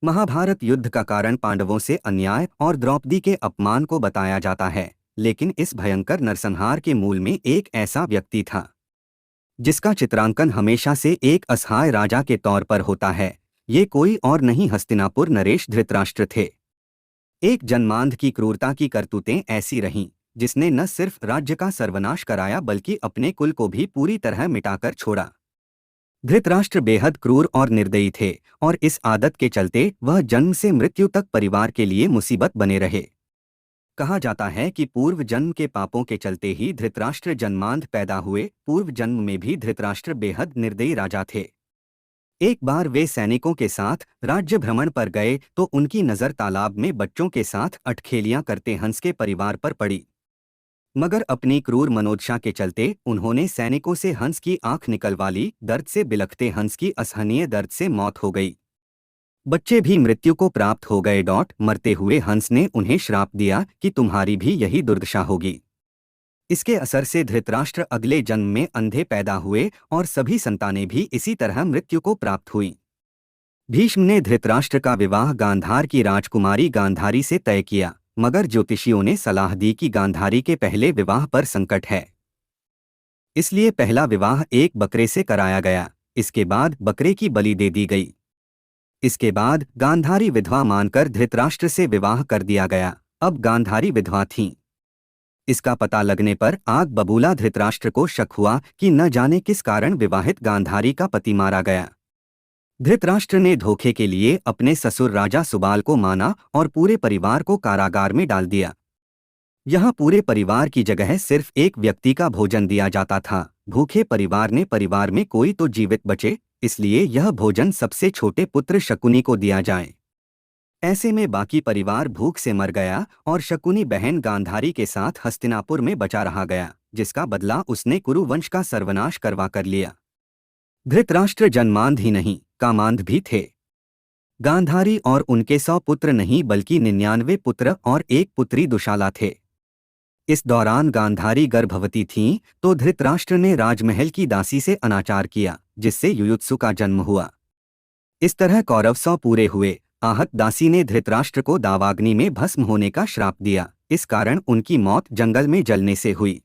महाभारत युद्ध का कारण पांडवों से अन्याय और द्रौपदी के अपमान को बताया जाता है, लेकिन इस भयंकर नरसंहार के मूल में एक ऐसा व्यक्ति था जिसका चित्रांकन हमेशा से एक असहाय राजा के तौर पर होता है। ये कोई और नहीं, हस्तिनापुर नरेश धृतराष्ट्र थे। एक जन्मांध की क्रूरता की करतूतें ऐसी रहीं जिसने न सिर्फ राज्य का सर्वनाश कराया बल्कि अपने कुल को भी पूरी तरह मिटाकर छोड़ा। धृतराष्ट्र बेहद क्रूर और निर्दयी थे और इस आदत के चलते वह जन्म से मृत्यु तक परिवार के लिए मुसीबत बने रहे। कहा जाता है कि पूर्व जन्म के पापों के चलते ही धृतराष्ट्र जन्मांध पैदा हुए। पूर्व जन्म में भी धृतराष्ट्र बेहद निर्दयी राजा थे। एक बार वे सैनिकों के साथ राज्य भ्रमण पर गए तो उनकी नज़र तालाब में बच्चों के साथ अटखेलियां करते हंस के परिवार पर पड़ी। मगर अपनी क्रूर मनोदशा के चलते उन्होंने सैनिकों से हंस की आंख निकलवा ली। दर्द से बिलखते हंस की असहनीय दर्द से मौत हो गई। बच्चे भी मृत्यु को प्राप्त हो गए। मरते हुए हंस ने उन्हें श्राप दिया कि तुम्हारी भी यही दुर्दशा होगी। इसके असर से धृतराष्ट्र अगले जन्म में अंधे पैदा हुए और सभी संतानें भी इसी तरह मृत्यु को प्राप्त हुई। भीष्म ने धृतराष्ट्र का विवाह गांधार की राजकुमारी गांधारी से तय किया, मगर ज्योतिषियों ने सलाह दी कि गांधारी के पहले विवाह पर संकट है, इसलिए पहला विवाह एक बकरे से कराया गया। इसके बाद बकरे की बलि दे दी गई। इसके बाद गांधारी विधवा मानकर धृतराष्ट्र से विवाह कर दिया गया। अब गांधारी विधवा थीं। इसका पता लगने पर आग बबूला धृतराष्ट्र को शक हुआ कि न जाने किस कारण विवाहित गांधारी का पति मारा गया। धृतराष्ट्र ने धोखे के लिए अपने ससुर राजा सुबाल को माना और पूरे परिवार को कारागार में डाल दिया। यहाँ पूरे परिवार की जगह सिर्फ एक व्यक्ति का भोजन दिया जाता था। भूखे परिवार ने परिवार में कोई तो जीवित बचे, इसलिए यह भोजन सबसे छोटे पुत्र शकुनी को दिया जाए। ऐसे में बाकी परिवार भूख से मर गया और शकुनी बहन गांधारी के साथ हस्तिनापुर में बचा रहा गया, जिसका बदला उसने कुरु वंश का सर्वनाश करवा कर लिया। धृतराष्ट्र जन्मांध ही नहीं, कामांध भी थे। गांधारी और उनके 100 पुत्र नहीं बल्कि 99 पुत्र और एक पुत्री दुशाला थे। इस दौरान गांधारी गर्भवती थीं तो धृतराष्ट्र ने राजमहल की दासी से अनाचार किया, जिससे युयुत्सु का जन्म हुआ। इस तरह कौरव 100 पूरे हुए। आहत दासी ने धृतराष्ट्र को दावाग्नि में भस्म होने का श्राप दिया। इस कारण उनकी मौत जंगल में जलने से हुई।